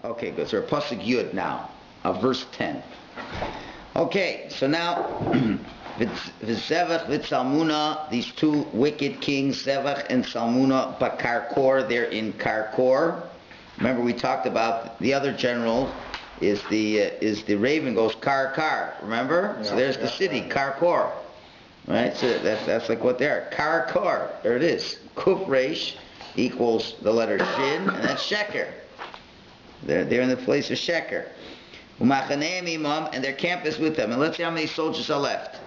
Okay, good. So we're Pasuk Yud now, verse 10. Okay, so now, Zevach Vitzalmuna, these two wicked kings, Zevach and Salmuna, but Karkor, they're in Karkor. Remember we talked about the other general is the raven goes Kar. Remember? Yeah, so there's the city, Karkor. Right? So that's like what they are. Karkor. There it is. Kuf Resh equals the letter Shin, and that's Sheker. They're in the place of Sheker. Umachaneim imam, and their camp is with them. And let's see how many soldiers are left.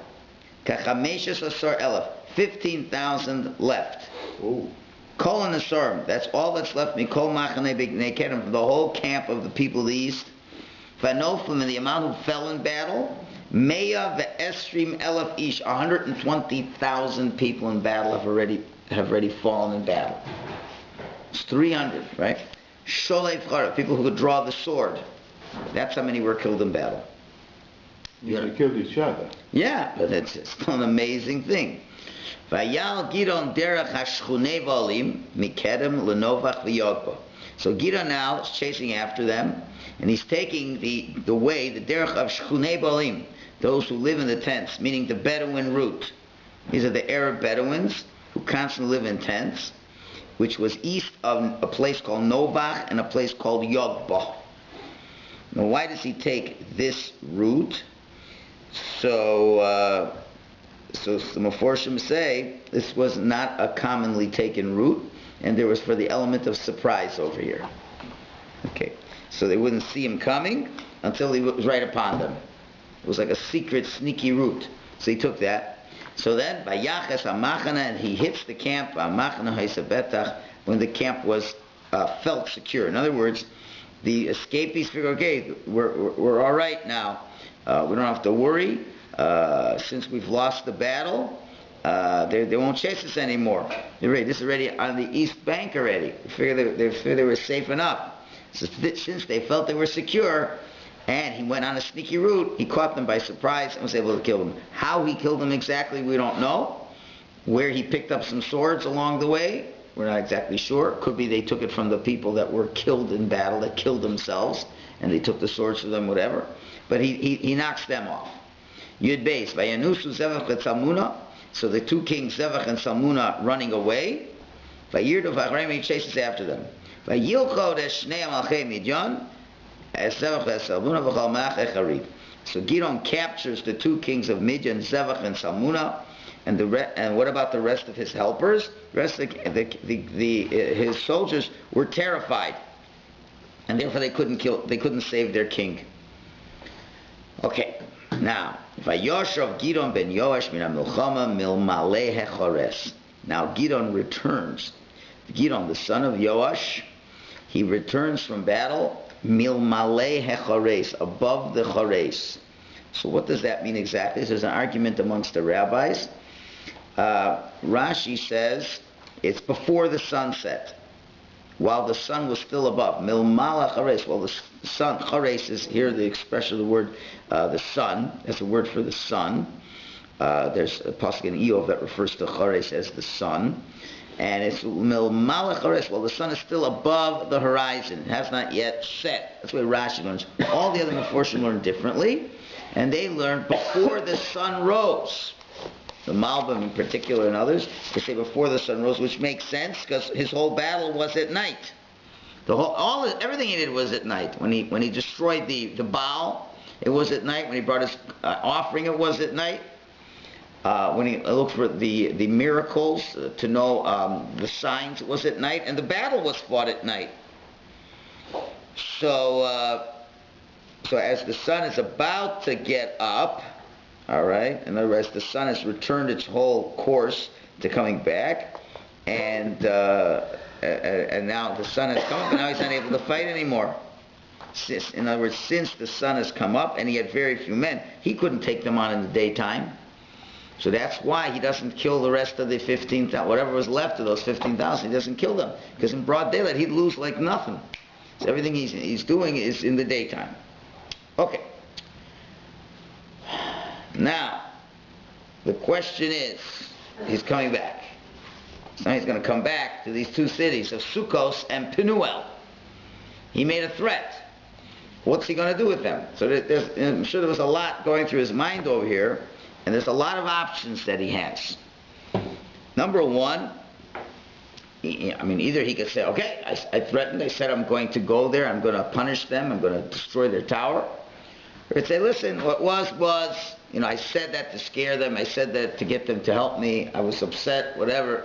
Kachameshes asar elef, 15,000 left. Kol asarim, that's all that's left. Mikol machane b'nei kedem, the whole camp of the people of the east. Vanofim, and the amount who fell in battle. Meya ve'esrim elef ish, 120,000 people in battle have already fallen in battle. It's 300, right? Sholei fchara, people who could draw the sword. That's how many were killed in battle. They killed each other. Yeah, but it's still an amazing thing. Vayal Gidon derech hashchunei volim mikedem lenovach v'yogbo. So Gidon now is chasing after them, and he's taking the way, the derech of shchunei volim, those who live in the tents, meaning the Bedouin route. These are the Arab Bedouins who constantly live in tents, which was east of a place called Novach and a place called Yogbo. Now, why does he take this route? So the Meforshim say this was not a commonly taken route, and there was for the element of surprise over here. Okay, so they wouldn't see him coming until he was right upon them. It was like a secret, sneaky route. So he took that. So then, by Yachas HaMachana, and he hits the camp, HaMachana HaSabetach, when the camp was felt secure. In other words, the escapees figure, okay, we're all right now. We don't have to worry. Since we've lost the battle, they won't chase us anymore. This is already on the east bank already. They figured they were safe enough. So since they felt they were secure, and he went on a sneaky route, he caught them by surprise and was able to kill them. How he killed them exactly, we don't know. Where he picked up some swords along the way, we're not exactly sure. Could be they took it from the people that were killed in battle, that killed themselves, and they took the swords from them, whatever. But he knocks them off. Yud Beis, Vayanusu Zevach and Salmuna. So the two kings, Zevach and Salmuna, running away. Vayirdu v'achrayim, he chases after them. Vayilcho deshnei amalchei Midyan, as Zevach and Salmuna v'chal ma'ach echarib. So Gidon captures the two kings of Midyan, Zevach and Salmuna, and what about the rest of his helpers? The rest of his soldiers were terrified, and therefore they couldn't save their king. Okay, now Vayoshav Gidon ben Yoash min hamilchama milmalei hechores. Now Gidon returns. Gidon, the son of Yoash, he returns from battle milmalei hechores, above the chores. So what does that mean exactly? There's an argument amongst the rabbis. Rashi says it's before the sunset, while the sun was still above. Milmala chares, while the sun, chares is here the expression of the word the sun. That's a word for the sun. There's a pasuk in Eov that refers to chares as the sun. And it's milmala chares, while the sun is still above the horizon. It has not yet set. That's why Rashi learns. All the other Meforshim learn differently, and they learn before the sun rose. The Malbim in particular and others, they say before the sun rose, which makes sense because his whole battle was at night. Everything he did was at night. When he destroyed the Baal, it was at night. When he brought his offering, it was at night. When he looked for the miracles to know the signs, it was at night. And the battle was fought at night. So as the sun is about to get up, all right. In other words, the sun has returned its whole course to coming back, and now the sun has come up, and now he's not able to fight anymore. In other words, since the sun has come up, and he had very few men, he couldn't take them on in the daytime. So that's why he doesn't kill the rest of the 15,000, whatever was left of those 15,000. He doesn't kill them, because in broad daylight he'd lose like nothing. So everything he's doing is in the daytime. Okay. Now, the question is, he's coming back. So now he's going to come back to these two cities of Sukkos and Penuel. He made a threat. What's he going to do with them? So I'm sure there was a lot going through his mind over here, and there's a lot of options that he has. Number one, either he could say, okay, I threatened, I said I'm going to go there, I'm going to punish them, I'm going to destroy their tower. Or he'd say, listen, what was, I said that to scare them, I said that to get them to help me, I was upset, whatever.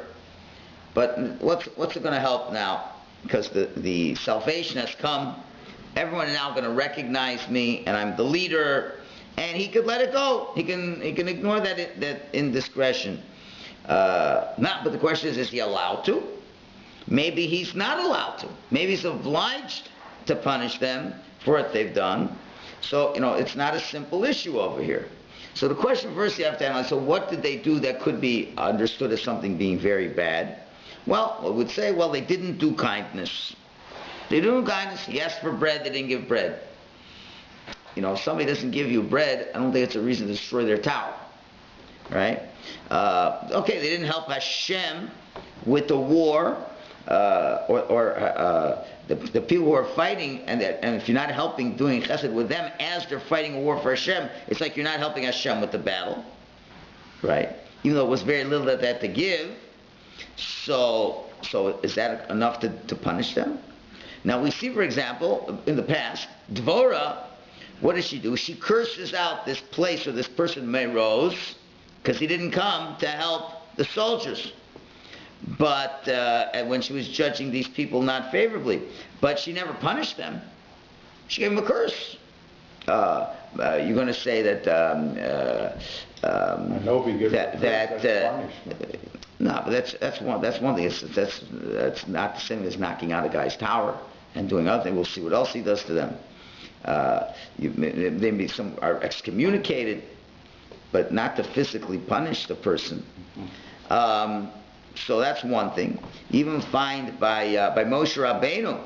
But what's it going to help now? Because the salvation has come, everyone is now going to recognize me, and I'm the leader, and he could let it go. He can ignore that indiscretion. But the question is he allowed to? Maybe he's not allowed to. Maybe he's obliged to punish them for what they've done. So, it's not a simple issue over here. So the question first you have to analyze, so what did they do that could be understood as something being very bad? Well, I would say, they didn't do kindness. They didn't do kindness. He asked for bread, they didn't give bread. If somebody doesn't give you bread, I don't think it's a reason to destroy their tower. Right? They didn't help Hashem with the war, the people who are fighting, and if you're not helping, doing chesed with them as they're fighting a war for Hashem, it's like you're not helping Hashem with the battle. Right? Even though it was very little that they had to give. So is that enough to punish them? Now we see, for example, in the past, Dvorah, what does she do? She curses out this place or this person, Meroz, because he didn't come to help the soldiers. But when she was judging these people not favorably, but she never punished them. She gave them a curse. You're going to say that no, but that's one thing. That's not the same as knocking out a guy's tower and doing other things. We'll see what else he does to them. Maybe some are excommunicated, but not to physically punish the person. So that's one thing. Even find by Moshe Rabbeinu,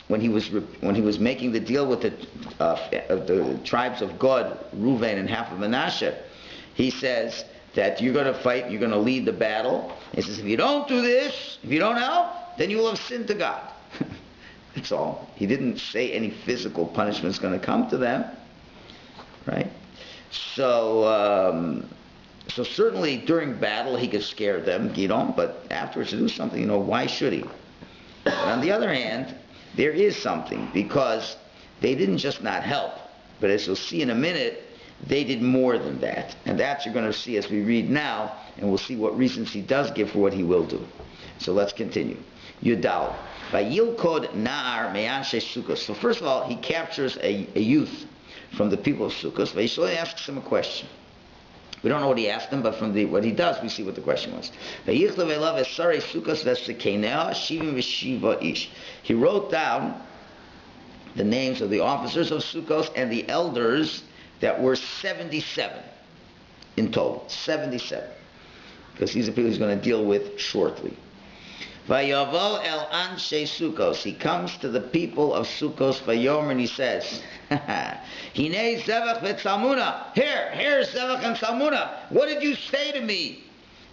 when he was making the deal with the tribes of Gad, Reuven, and half of Manasseh, he says that you're going to fight, you're going to lead the battle. He says, if you don't do this, if you don't help, then you will have sinned to God. That's all. He didn't say any physical punishment is going to come to them, right? So certainly during battle he could scare them, but afterwards to do something, why should he? But on the other hand, there is something, because they didn't just not help, but as you'll see in a minute, they did more than that. And that you're going to see as we read now, and we'll see what reasons he does give for what he will do. So let's continue. Yudal. Vayilkod Na'ar Me'anshe Sukkos. So first of all, he captures a youth from the people of Sukkos. Vayishlo asks him a question. We don't know what he asked him, but from what he does, we see what the question was. He wrote down the names of the officers of Sukkos and the elders that were 77 in total. 77. Because these are people he's going to deal with shortly. Vayavo el anshe Sukkos. He comes to the people of Sukkos, Vayomer, and he says, Hinei Zevach v'Tzalmuna. Here's Zevach and Tzalmuna. What did you say to me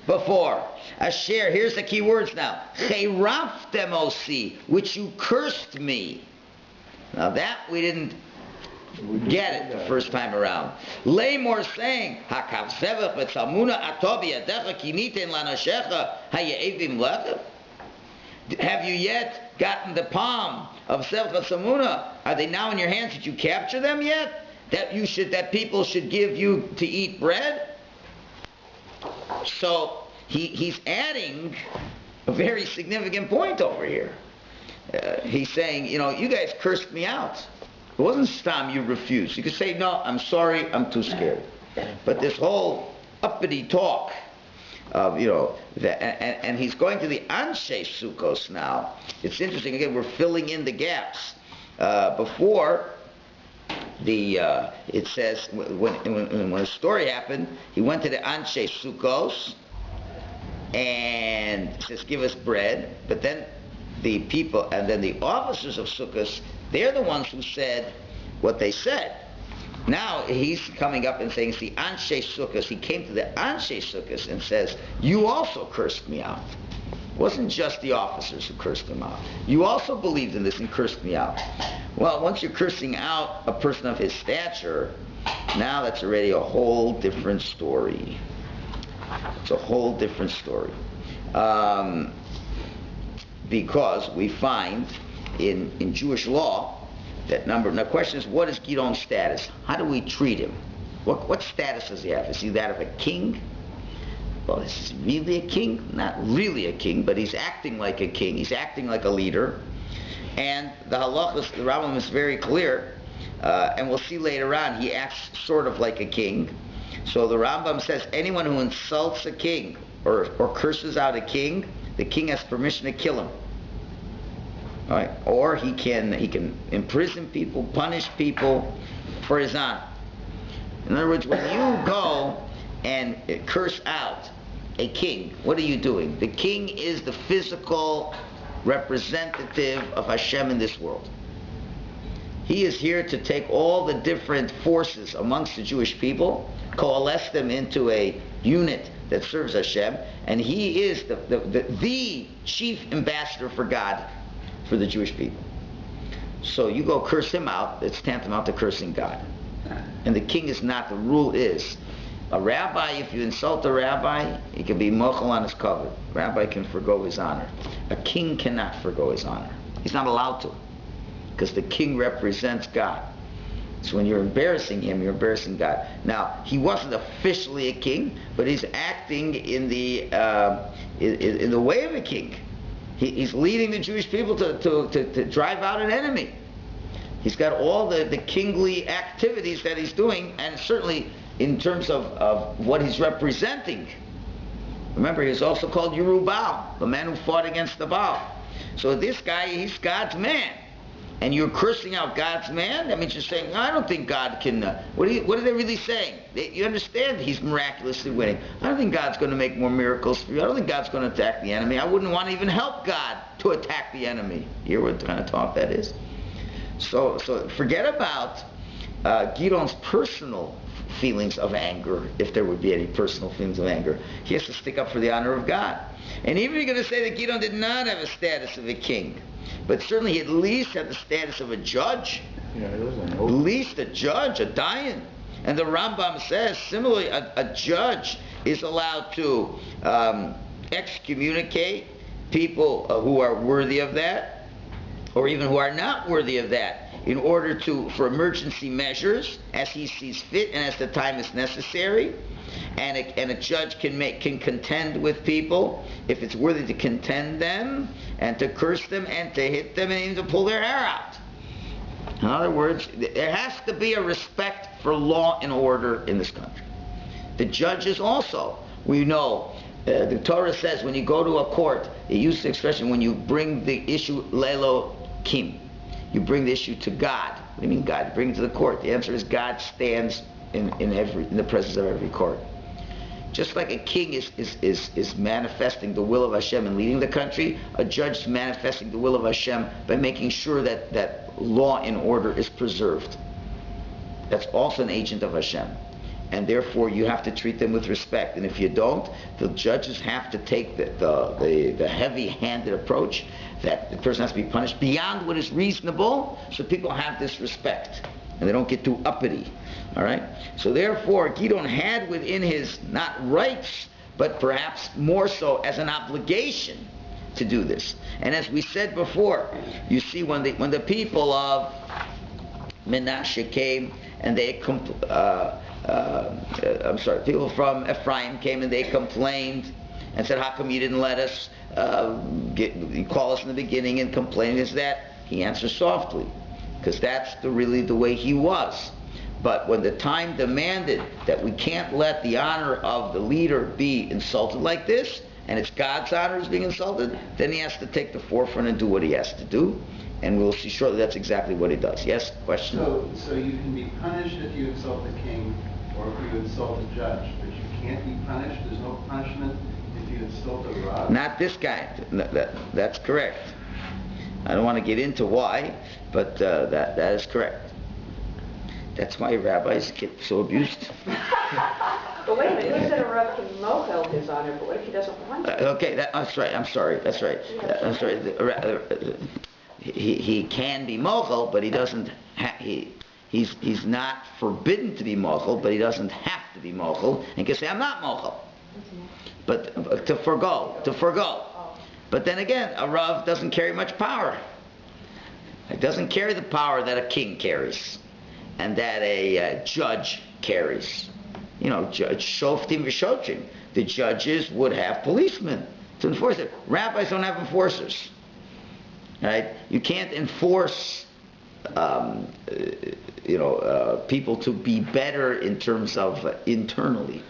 before? Asher, here's the key words now. Cheraftem osi, which you cursed me. Now that we didn't get it the first time around. Lamor saying, Hakav Zevach v'Tzalmuna atobi yadecha kiniten lanashecha haye'evim lecha. Have you yet gotten the palm of Zevach Tzalmuna? Are they now in your hands? Did you capture them yet? That people should give you to eat bread? So he's adding a very significant point over here. He's saying, you guys cursed me out. It wasn't Stam you refused. You could say, no, I'm sorry, I'm too scared. But this whole uppity talk of, and he's going to the Anshe Sukkos now. It's interesting, again, we're filling in the gaps. Before, it says, when a story happened, he went to the Anshe Sukkos, and it says, give us bread, but then the people, and then the officers of Sukkos, they're the ones who said what they said. Now he's coming up and saying, it's the Anshe Sukkos. He came to the Anshe Sukkos and says, you also cursed me out. It wasn't just the officers who cursed him out. You also believed in this and cursed me out. Well, once you're cursing out a person of his stature, now that's already a whole different story. It's a whole different story. Because we find in Jewish law that now the question is, what is Gidon's status? How do we treat him? What status does he have? Is he that of a king? Well, is he really a king? Not really a king, but he's acting like a king. He's acting like a leader. And the halachas, the Rambam is very clear, and we'll see later on, he acts sort of like a king. So the Rambam says anyone who insults a king or curses out a king, the king has permission to kill him. All right? Or he can imprison people, punish people for his honor. In other words, when you go and curse out a king, what are you doing? The king is the physical representative of Hashem in this world. He is here to take all the different forces amongst the Jewish people, coalesce them into a unit that serves Hashem, and he is the chief ambassador for God for the Jewish people. So you go curse him out, it's tantamount to cursing God. And the king is not. The rule is, a rabbi, if you insult a rabbi, he can be mochel on his cover. A rabbi can forgo his honor. A king cannot forgo his honor. He's not allowed to, because the king represents God. So when you're embarrassing him, you're embarrassing God. Now, he wasn't officially a king, but he's acting in the way of a king. He's leading the Jewish people to drive out an enemy. He's got all the kingly activities that he's doing, and certainly in terms of what he's representing. Remember, he's also called Yerubal, the man who fought against the Baal. So this guy, he's God's man. And you're cursing out God's man? That means you're saying, I don't think God can... What are they really saying? You understand he's miraculously winning. I don't think God's going to make more miracles for you. I don't think God's going to attack the enemy. I wouldn't want to even help God to attack the enemy. You hear what kind of talk that is? So forget about Gidon's personal feelings of anger, if there would be any personal feelings of anger. He has to stick up for the honor of God. And even if you're going to say that Gidon did not have a status of a king, but certainly he at least had the status of a judge. Yeah, it was at least a judge, a dayan. And the Rambam says, similarly, a judge is allowed to excommunicate people who are worthy of that, or even who are not worthy of that, in order for emergency measures, as he sees fit and as the time is necessary. And a judge can contend with people if it's worthy to contend them, and to curse them, and to hit them, and even to pull their hair out. In other words, there has to be a respect for law and order in this country. The judges also, we know, the Torah says when you go to a court, it uses the expression, when you bring the issue lelo kim, you bring the issue to God. What do you mean God? Bring it to the court. The answer is God stands in the presence of every court. Just like a king is manifesting the will of Hashem and leading the country, a judge is manifesting the will of Hashem by making sure that law and order is preserved. That's also an agent of Hashem. And therefore you have to treat them with respect. And if you don't, the judges have to take the heavy-handed approach that the person has to be punished beyond what is reasonable, so people have this respect and they don't get too uppity. All right? So therefore, Gidon had within his, not rights, but perhaps more so as an obligation to do this. And as we said before, you see when the people of Menashe came and they people from Ephraim came and they complained and said, how come you didn't let us call us in the beginning and complain is that? He answers softly, because that's really the way he was. But when the time demanded that we can't let the honor of the leader be insulted like this, and it's God's honor is being insulted, then he has to take the forefront and do what he has to do. And we'll see shortly that's exactly what he does. Yes? Question? So you can be punished if you insult the king or if you insult a judge, but you can't be punished. There's no punishment if you insult a rabbi. Not this guy. That's correct. I don't want to get into why, but that is correct. That's why rabbis get so abused. But wait a minute, you said a Rav can mochel his honor, but what if he doesn't want to? Okay, that's right. I'm sorry. That's right. I'm sorry. He can be mochel, but he doesn't. He's not forbidden to be mochel, but he doesn't have to be mochel, and can say I'm not mochel. But to forgo. But then again, a Rav doesn't carry much power. It doesn't carry the power that a king carries, and that a judge carries. Judge Shoftim v'Shotrim. The judges would have policemen to enforce it. Rabbis don't have enforcers. Right? You can't enforce, people to be better in terms of internally.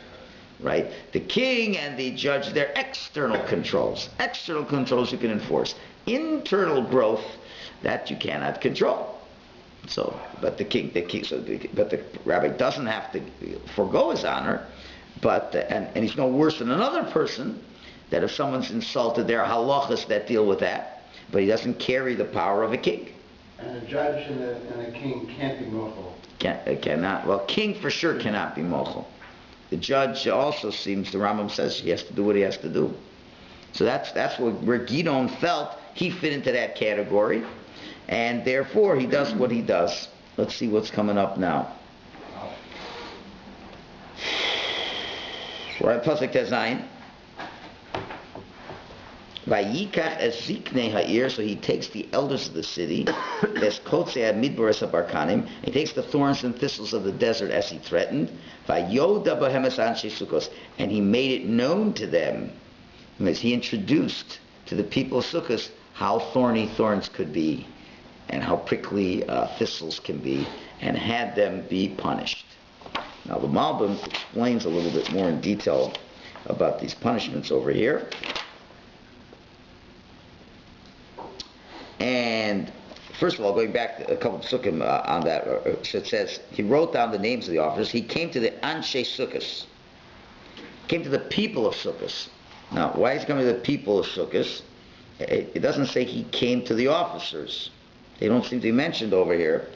Right? The king and the judge, they're external controls. External controls you can enforce. Internal growth, that you cannot control. But the rabbi doesn't have to forgo his honor, and he's no worse than another person, that if someone's insulted, there are halachas that deal with that, but he doesn't carry the power of a king. And a judge and a king can't be mochel. Cannot. Well, king for sure cannot be mochel. The judge also seems, the Rambam says, he has to do what he has to do. So that's where Gidon felt he fit into that category, and therefore he does what he does. Let's see what's coming up now. Right, Pasuk Tezayin. Vayikach es ziknei ha'ir, so he takes the elders of the city, es kotzei midbar es habarkanim, he takes the thorns and thistles of the desert as he threatened, vayoda bohem es anshe sukkos, and he made it known to them, as he introduced to the people of Sukkos how thorny thorns could be, and how prickly thistles can be, and had them be punished. Now the Malbim explains a little bit more in detail about these punishments over here. And first of all, going back a couple of psukim on that, so it says, he wrote down the names of the officers. He came to the Anshe Sukkos. Came to the people of Sukkos. Now, why is he coming to the people of Sukkos? It doesn't say he came to the officers. They don't seem to be mentioned over here.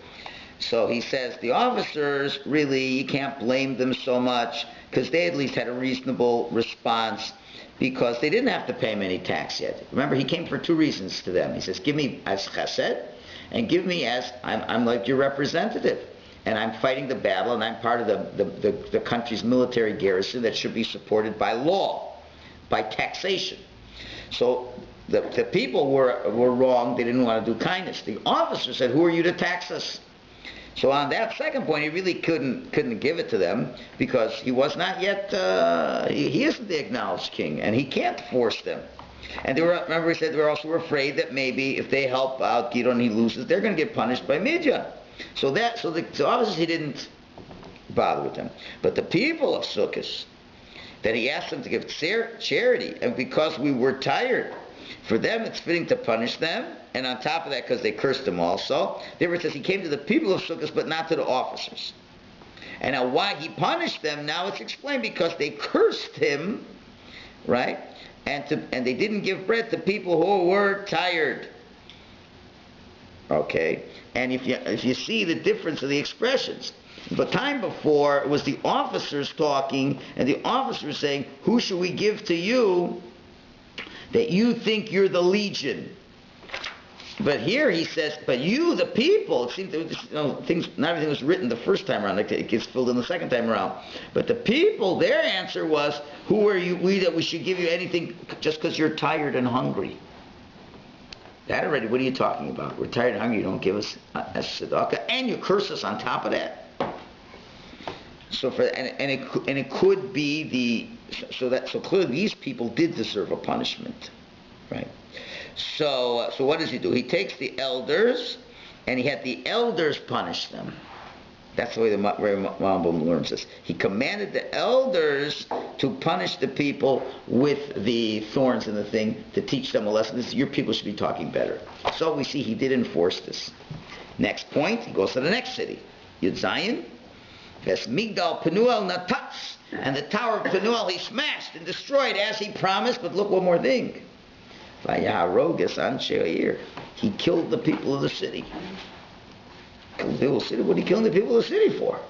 So he says the officers, really, you can't blame them so much, because they at least had a reasonable response, because they didn't have to pay him any tax yet. Remember, he came for two reasons to them. He says, give me as chesed, and give me as, I'm like your representative, and I'm fighting the battle, and I'm part of the country's military garrison that should be supported by law, by taxation. So the people were wrong. They didn't want to do kindness. The officer said, who are you to tax us? So on that second point, he really couldn't give it to them, because he was not yet, he isn't the acknowledged king, and he can't force them. And remember he said they were also afraid that maybe if they help out Gidon and he loses, they're going to get punished by Midian. So obviously he didn't bother with them. But the people of Sukkot, that he asked them to give charity, and because we were tired, for them it's fitting to punish them, and on top of that, because they cursed him also, therefore it says he came to the people of Sukkot, but not to the officers. And now why he punished them, now it's explained, because they cursed him, right? And they didn't give bread to people who were tired. Okay? And if you see the difference of the expressions, the time before it was the officers talking, and the officers saying, who should we give to you that you think you're the legion? But here he says, but you, the people, it seems not everything was written the first time around, it gets filled in the second time around. But the people, their answer was, who are we that we should give you anything just because you're tired and hungry? That already, what are you talking about? We're tired and hungry, you don't give us a tzedakah, and you curse us on top of that. So it could be so clearly these people did deserve a punishment, right? So what does he do? He takes the elders, and he had the elders punish them. That's the way the Rambam learns this. He commanded the elders to punish the people with the thorns and the thing, to teach them a lesson. Your people should be talking better. So we see he did enforce this. Next point, he goes to the next city, Yud Zayin. Ves Migdal Penuel Natatz, and the tower of Penuel he smashed and destroyed as he promised. But look, one more thing. He killed the people of the city. Kill the people of the city? What are you killing the people of the city for?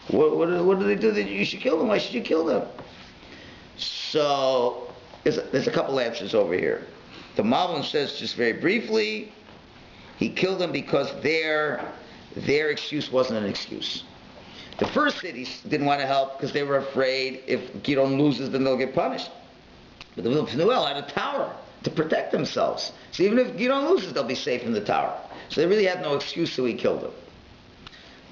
What do they do that you should kill them? Why should you kill them? So, there's a couple answers over here. The Malbim says, just very briefly, he killed them because their excuse wasn't an excuse. The first cities didn't want to help because they were afraid if Gidon loses, then they'll get punished. But the Pnuel had a tower to protect themselves. So even if Gidon loses, they'll be safe in the tower. So they really had no excuse, so he killed them.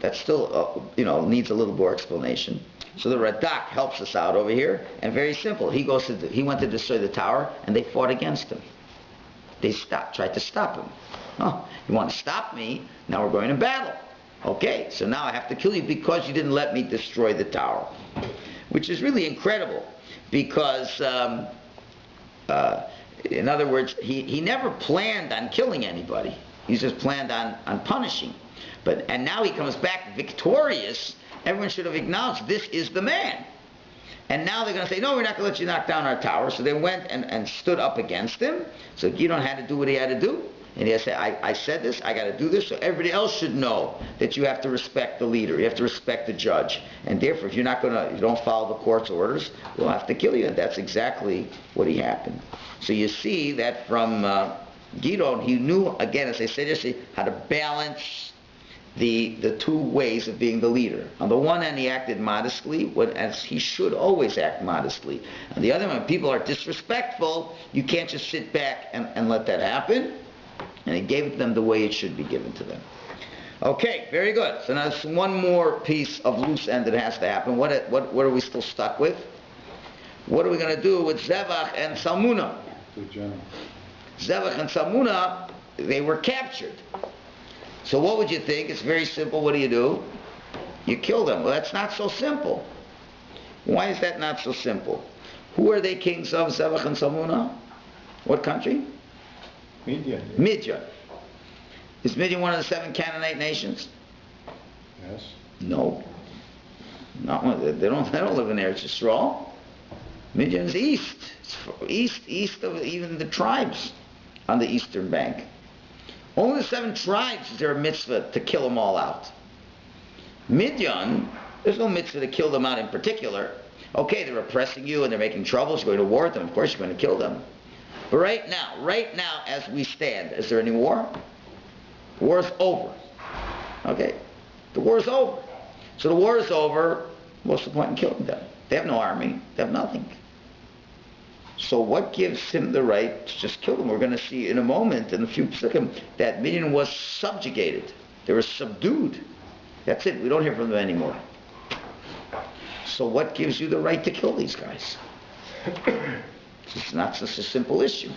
That still, needs a little more explanation. So the Radak helps us out over here, and very simple. He went to destroy the tower, and they fought against him. They tried to stop him. Oh, you want to stop me? Now we're going to battle. Okay, so now I have to kill you because you didn't let me destroy the tower. Which is really incredible, because, in other words, he never planned on killing anybody. He just planned on punishing. And now he comes back victorious. Everyone should have acknowledged this is the man. And now they're going to say, no, we're not going to let you knock down our tower. So they went and stood up against him. So Gidon had to do what he had to do. And he had to say, I said this, I got to do this. So everybody else should know that you have to respect the leader. You have to respect the judge. And therefore, if you don't follow the court's orders, we'll have to kill you. And that's exactly what happened. So you see that from Gidon, he knew, again, as I said yesterday, how to balance the two ways of being the leader. On the one hand, he acted modestly, as he should always act modestly. On the other hand, when people are disrespectful, you can't just sit back and let that happen. And he gave it them the way it should be given to them. Okay, very good. So now there's one more piece of loose end that has to happen. What are we still stuck with? What are we going to do with Zevach and Salmuna? Zevach and Salmuna, they were captured. So what would you think? It's very simple. What do? You kill them. Well, that's not so simple. Why is that not so simple? Who are they kings of, Zevach and Salmuna? What country? Midian. Is Midian one of the 7 Canaanite nations? Yes. No. Not one. They don't live in Eretz Yisrael. Midian's east. It's east of even the tribes on the eastern bank. Only the 7 tribes is there a mitzvah to kill them all out. Midian, there's no mitzvah to kill them out in particular. Okay, they're oppressing you and they're making trouble, so you're going to war with them. Of course you're going to kill them. But right now, as we stand, is there any war? The war is over. Okay? The war is over. So the war is over, what's the point in killing them? They have no army. They have nothing. So what gives him the right to just kill them? We're going to see in a moment, in a few seconds, that Midian was subjugated. They were subdued. That's it. We don't hear from them anymore. So what gives you the right to kill these guys? It's not such a simple issue.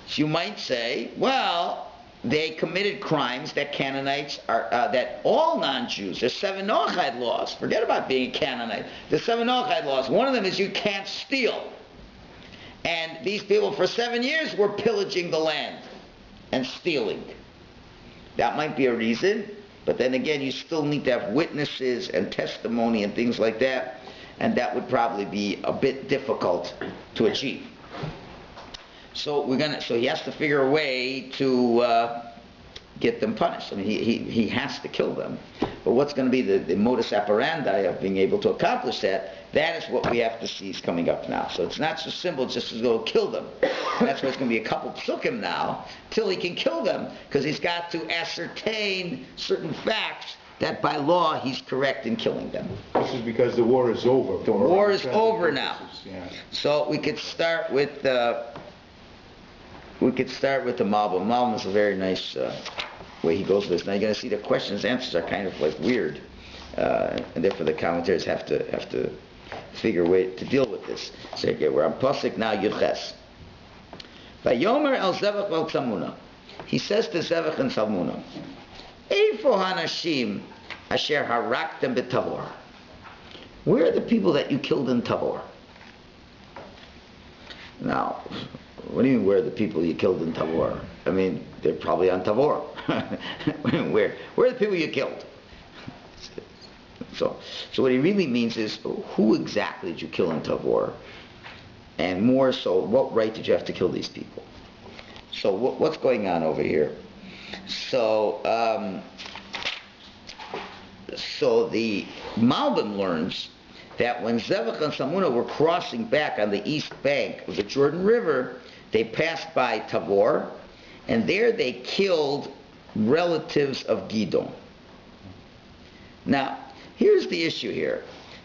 So you might say, well, they committed crimes that Canaanites are, that all non-Jews, there's 7 Noachide laws. Forget about being a Canaanite. There's 7 Noachide laws. One of them is you can't steal. And these people for 7 years were pillaging the land and stealing. That might be a reason, but then again, you still need to have witnesses and testimony and things like that, and that would probably be a bit difficult to achieve. So he has to figure a way to get them punished. I mean, he has to kill them. But what's going to be the modus operandi of being able to accomplish that? That is what we have to see is coming up now. So it's not so simple just to go kill them. And that's why it's going to be a couple psukim now till he can kill them, because he's got to ascertain certain facts that by law he's correct in killing them. This is because the war is over. The war is over now. Yeah. So we could start with the Malbim. Malbim is a very nice way he goes with this. Now you're going to see the questions and answers are kind of like weird, and therefore the commentators have to figure a way to deal with this. So okay, we're on Pasuk now, Yudches. Vayomer el Zevach vel Tzalmuna. He says to Zevach and Tzalmuna, Eifo hanashim asher haraktem b'Tavor. Where are the people that you killed in Tavor? Now, what do you mean, where are the people you killed in Tavor? I mean, they're probably on Tavor. Where are the people you killed? So what he really means is, who exactly did you kill in Tavor? And more so, what right did you have to kill these people? So what's going on over here? So So the Malbim learns that when Zevach and Salmuna were crossing back on the east bank of the Jordan River, they passed by Tabor, and there they killed relatives of Gidon. Now, here's the issue here.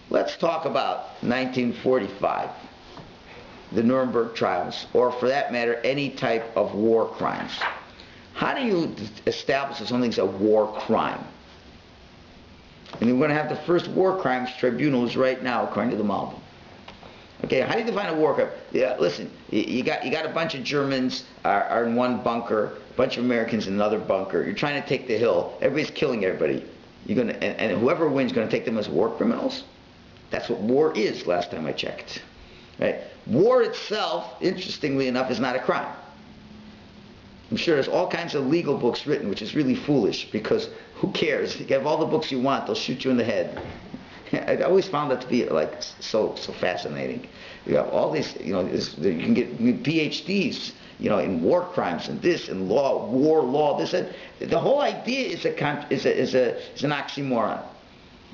Let's talk about 1945, the Nuremberg trials, or for that matter, any type of war crimes. How do you establish that something's a war crime? And we're going to have the first war crimes tribunals right now, according to the Malbim. Okay, how do you define a war crime? Yeah, listen, you got a bunch of Germans are in one bunker, a bunch of Americans in another bunker. You're trying to take the hill. Everybody's killing everybody. You're gonna, and whoever wins is going to take them as war criminals. That's what war is. Last time I checked, right? War itself, interestingly enough, is not a crime. I'm sure there's all kinds of legal books written, which is really foolish, because who cares? You have all the books you want, they'll shoot you in the head. I always found that to be like so fascinating. You have all these, you can get PhDs, in war crimes and this and law, war law, this and the whole idea is an oxymoron.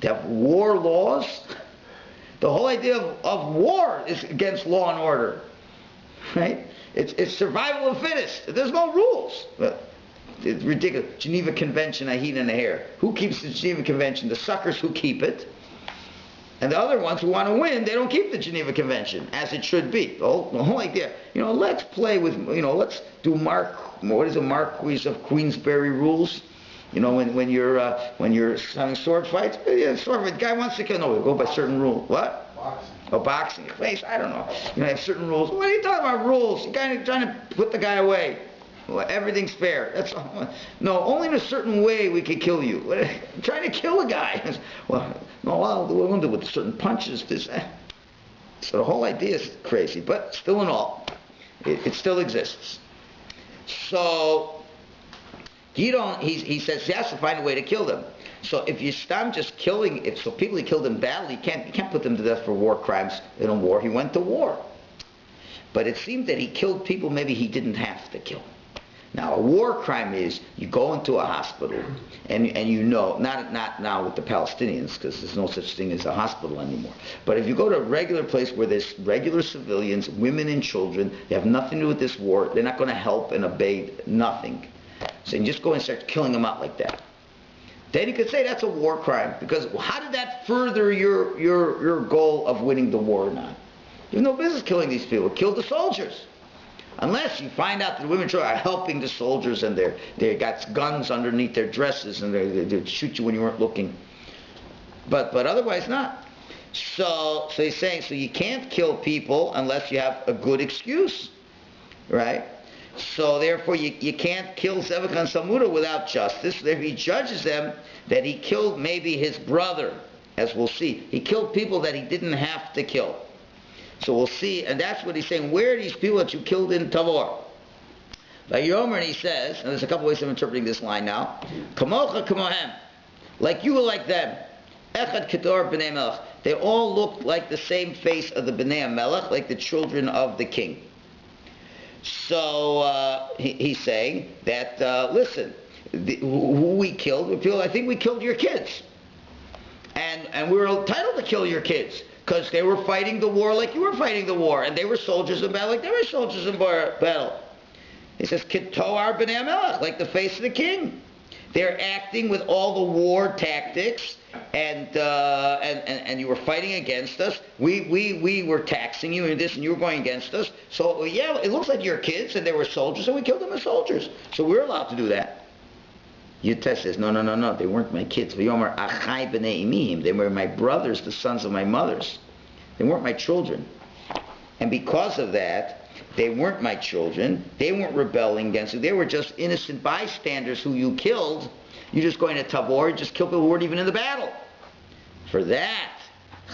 To have war laws, the whole idea of war is against law and order, right? It's survival of the fittest. There's no rules. It's ridiculous. Geneva Convention, I heat and a hair. Who keeps the Geneva Convention? The suckers who keep it. And the other ones who want to win, they don't keep the Geneva Convention, as it should be. The whole idea, let's play with, let's do Marquis of Queensberry rules. When you're having sword fights, the guy wants to kill, no, we'll go by certain rules. What? Boxing. Oh, boxing. I don't know. Have certain rules. What are you talking about rules? You're kind of trying to put the guy away. Well, everything's fair. That's all. No, only in a certain way we could kill you. I'm trying to kill a guy. Well, no, we'll do it with certain punches. So the whole idea is crazy, but still in all, it still exists. So Gidon, he says he has to find a way to kill them. So if you stop just killing, so people he killed in battle, you can't put them to death for war crimes in a war. He went to war, but it seemed that he killed people maybe he didn't have to kill. Now, a war crime is you go into a hospital and not now with the Palestinians, because there's no such thing as a hospital anymore. But if you go to a regular place where there's regular civilians, women and children, they have nothing to do with this war, they're not going to help and obey nothing. So you just go and start killing them out like that. Then you could say that's a war crime, because how did that further your goal of winning the war or not? You have no business killing these people. Kill the soldiers. Unless you find out that the women and children are helping the soldiers and they got guns underneath their dresses and they shoot you when you weren't looking. But otherwise not. So he's saying, so you can't kill people unless you have a good excuse, right? So therefore you can't kill Zevach and Salmuna without justice. Therefore he judges them that he killed maybe his brother, as we'll see. He killed people that he didn't have to kill. So we'll see, and that's what he's saying. Where are these people that you killed in Tabor? By Yomer, he says, and there's a couple ways of interpreting this line now. Kamocha kamohem, like you were like them. Echad ketor b'nei melech. They all looked like the same face of the b'nei melech, like the children of the king. So he's saying that, listen, who we killed, I think we killed your kids. And we were entitled to kill your kids, because they were fighting the war like you were fighting the war, and they were soldiers in battle like they were soldiers in battle. He says, Kitoar b'nei melech, like the face of the king. They're acting with all the war tactics, and you were fighting against us. We were taxing you and this, and you were going against us. So yeah, it looks like your kids, and they were soldiers, and we killed them as soldiers. So we're allowed to do that. Yudtes says, no, they weren't my kids. They were my brothers, the sons of my mothers. They weren't my children. And because of that, they weren't my children. They weren't rebelling against you. They were just innocent bystanders who you killed. You're just going to Tabor, just kill people who weren't even in the battle. For that,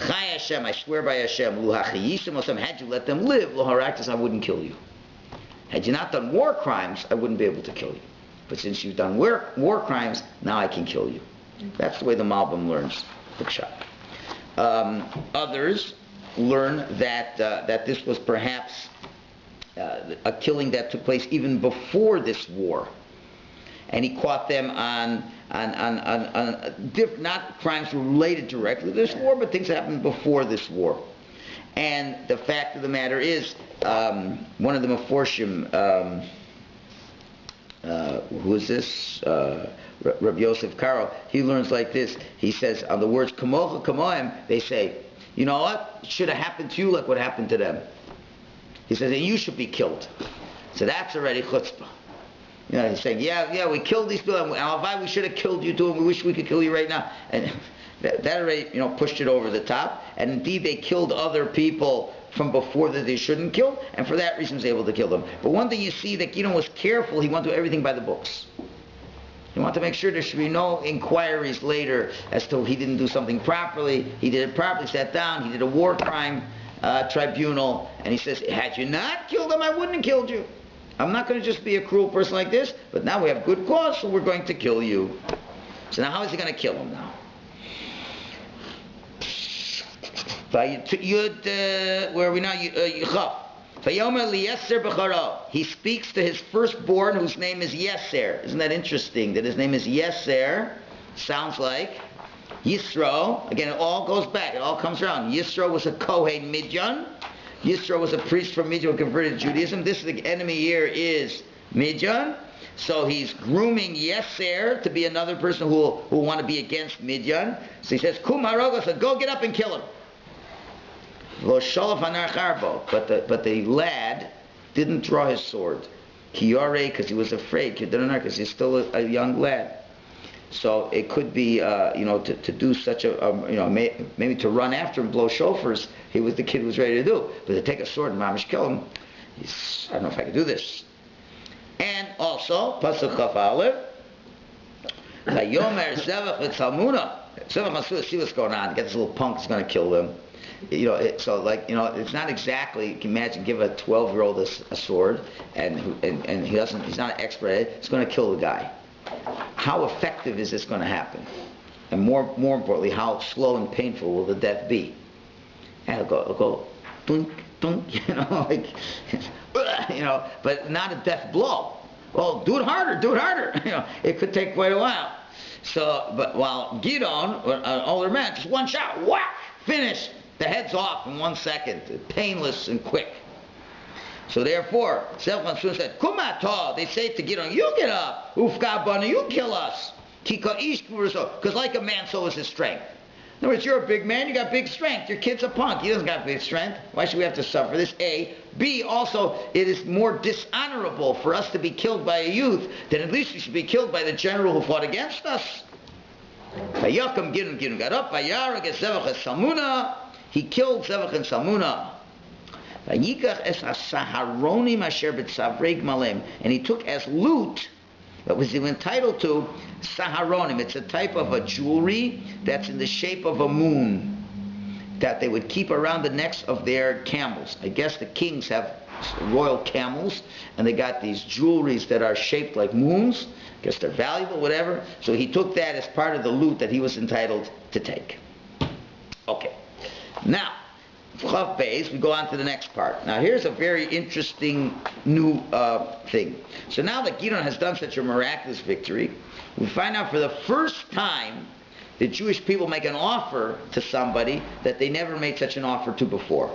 Chai Hashem, I swear by Hashem, had you let them live, I wouldn't kill you. Had you not done war crimes, I wouldn't be able to kill you. But since you've done war crimes, now I can kill you. That's the way the Malbim learns the pshat. Others learn that this was perhaps a killing that took place even before this war. and he caught them on not crimes related directly to this war, but things that happened before this war. And the fact of the matter is, one of the Meforshim, who is this? Rabbi Yosef Karo, he learns like this. He says, on the words kamocha kamoim, they say, you know what? It should have happened to you like what happened to them. He says, and you should be killed. So that's already chutzpah. You know, he's saying, yeah, we killed these people, and we should have killed you too, and we wish we could kill you right now. And that already, pushed it over the top. And indeed, they killed other people from before that they shouldn't kill, and for that reason was able to kill them. But one thing you see, that Gideon was careful. He wanted to do everything by the books. He wanted to make sure there should be no inquiries later as to he didn't do something properly. He did it properly, sat down, he did a war crime tribunal, and he says, had you not killed them, I wouldn't have killed you. I'm not going to just be a cruel person like this, but now we have good cause, so we're going to kill you. So now how is he going to kill him now? Where are we now? He speaks to his firstborn, whose name is Yeser. Isn't that interesting that his name is Yeser? Sounds like Yisro. Again, it all goes back. It all comes around. Yisro was a Kohen Midian. Yisro was a priest from Midian who converted to Judaism. This is the enemy here is Midian. So he's grooming Yeser to be another person who will want to be against Midian. So he says, Kum harogo, so go get up and kill him. But the lad didn't draw his sword. Kiyore, because he was afraid. Because he's still a young lad. So it could be, to do such maybe to run after him, blow shofars. The kid was ready to do. But to take a sword and mamish kill him, I don't know if I could do this. And also, Pasuk Chaf Aleph, Vayomer Zevach v'Tzalmuna. Zevach Masur, see what's going on. Get this little punk is going to kill them. It's not exactly. You can imagine, give a 12-year-old a sword, and he's not an expert at it. It's going to kill the guy. How effective is this going to happen? And more importantly, how slow and painful will the death be? And it'll go, dunk, dunk, but not a death blow. Well, do it harder. It could take quite a while. So, but while Gideon, an older man, just one shot, whack, finished. The head's off in 1 second, painless and quick. So therefore, Zevach said, Kumato, they say to Gideon, you get up, Ufkabana, you kill us. Because like a man, so is his strength. In other words, you're a big man, you got big strength. Your kid's a punk, he doesn't got big strength. Why should we have to suffer this? A. B, also, it is more dishonorable for us to be killed by a youth than at least we should be killed by the general who fought against us. Gideon got up, Vayar against Zevach and Salmuna. He killed Zevach and Salmuna. And he took as loot that was entitled to Saharonim. It's a type of a jewelry that's in the shape of a moon that they would keep around the necks of their camels. I guess the kings have royal camels, and they got these jewelries that are shaped like moons. I guess they're valuable, whatever. So he took that as part of the loot that he was entitled to take. Okay. Now, Chav Beis, we go on to the next part. Now here's a very interesting new thing. So now that Gideon has done such a miraculous victory, we find out for the first time the Jewish people make an offer to somebody that they never made such an offer to before.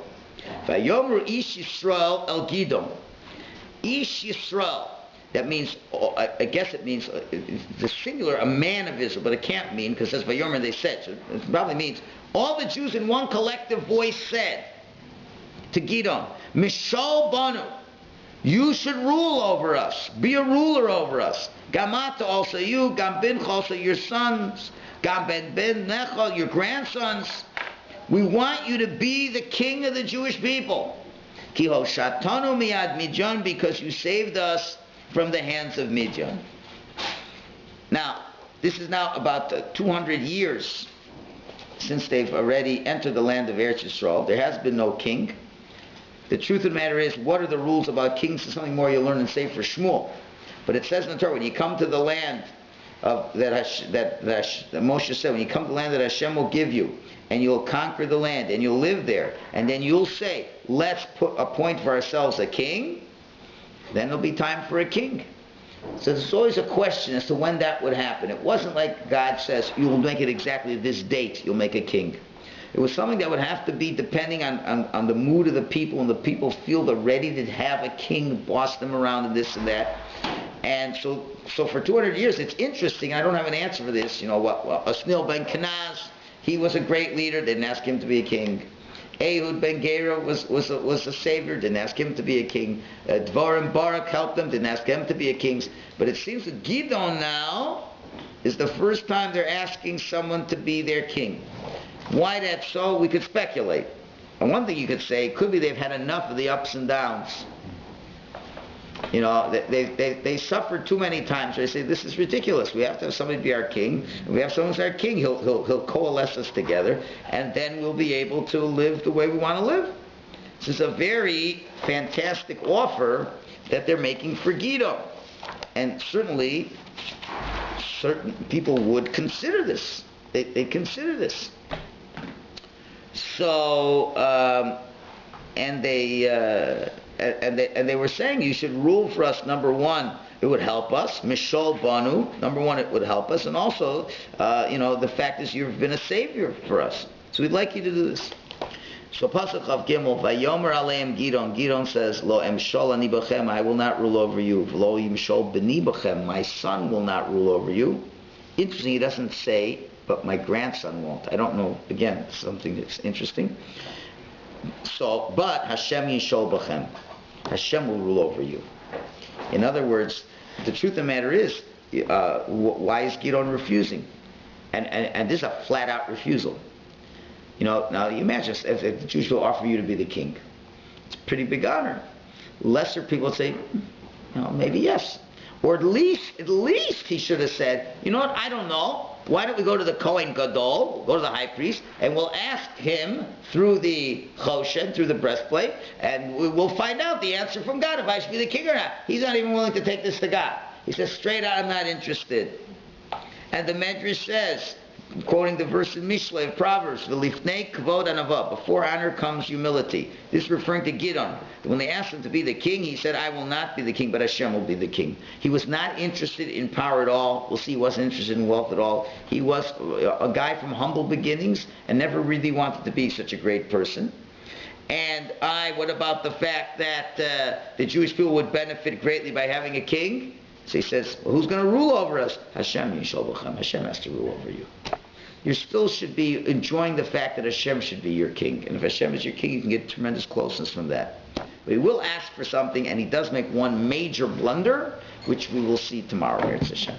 Vayomru Ish Yisrael El Gideon. Ish Yisrael. That means, I guess it means, the singular, a man of Israel, but it can't mean, because it says Vayomer, they said. So it probably means, all the Jews in one collective voice said to Gideon, Mishal Banu, you should rule over us, be a ruler over us. Gamata, also you, Gam Bincha, also your sons, Gam Ben Necha, your grandsons. We want you to be the king of the Jewish people. Kiho Shatanu Miyad Midian, because you saved us from the hands of Midian. Now, this is now about 200 years since they've already entered the land of Eretz Yisrael. There has been no king. The truth of the matter is, what are the rules about kings? Is something more you'll learn in Sefer Shmuel. But it says in the Torah, when you come to the land of that Moshe said, when you come to the land that Hashem will give you, and you'll conquer the land, and you'll live there, and then you'll say, let's appoint for ourselves a king, then there'll be time for a king. So there's always a question as to when that would happen. It wasn't like God says, you will make it exactly this date, you'll make a king. It was something that would have to be depending on the mood of the people, and the people feel they're ready to have a king boss them around and this and that. And so for 200 years, it's interesting. I don't have an answer for this. Osnil ben Kenaz, he was a great leader. Didn't ask him to be a king. Ehud ben Gera was a savior. Didn't ask him to be a king. Dvorim Barak helped them. Didn't ask him to be a king. But it seems that Gidon now is the first time they're asking someone to be their king. Why that's so, we could speculate. And one thing you could say, could be they've had enough of the ups and downs. They suffered too many times. They say, this is ridiculous. We have to have somebody be our king. If we have someone who's our king, he'll coalesce us together, and then we'll be able to live the way we want to live. This is a very fantastic offer that they're making for Gidon. And certainly, certain people would consider this. They consider this. So, and they were saying, you should rule for us. Number one, it would help us. Mishol Banu. Number one, it would help us, and also, the fact is you've been a savior for us. So we'd like you to do this. So Pasuk of Gimel, Vayomer Aleim Gidon. Gidon says, Lo emshol ani b'chem, I will not rule over you. Lo yimshol b'ni b'chem, my son will not rule over you. Interesting, he doesn't say, but my grandson won't. I don't know. Again, something that's interesting. So, but Hashem yishol b'chem. Hashem will rule over you. In other words, the truth of the matter is, why is Gidon refusing? And this is a flat-out refusal. Now you imagine if the Jewish people offer you to be the king. It's a pretty big honor. Lesser people would say, maybe yes. Or at least he should have said, you know what, I don't know. Why don't we go to the Kohen Gadol, go to the high priest, and we'll ask him through the Choshen, through the breastplate, and we'll find out the answer from God if I should be the king or not. He's not even willing to take this to God. He says straight out, I'm not interested. And the Medrash says, quoting the verse in Mishlei of Proverbs, "V'lifnei kavod anava," before honor comes humility. This is referring to Gidon. When they asked him to be the king, he said, I will not be the king, but Hashem will be the king. He was not interested in power at all. We'll see, he wasn't interested in wealth at all. He was a guy from humble beginnings and never really wanted to be such a great person. And what about the fact that the Jewish people would benefit greatly by having a king? So he says, well, who's going to rule over us? Hashem yishol b'chem. Hashem has to rule over you. You still should be enjoying the fact that Hashem should be your king. And if Hashem is your king, you can get tremendous closeness from that. But he will ask for something, and he does make one major blunder, which we will see tomorrow here at Hashem.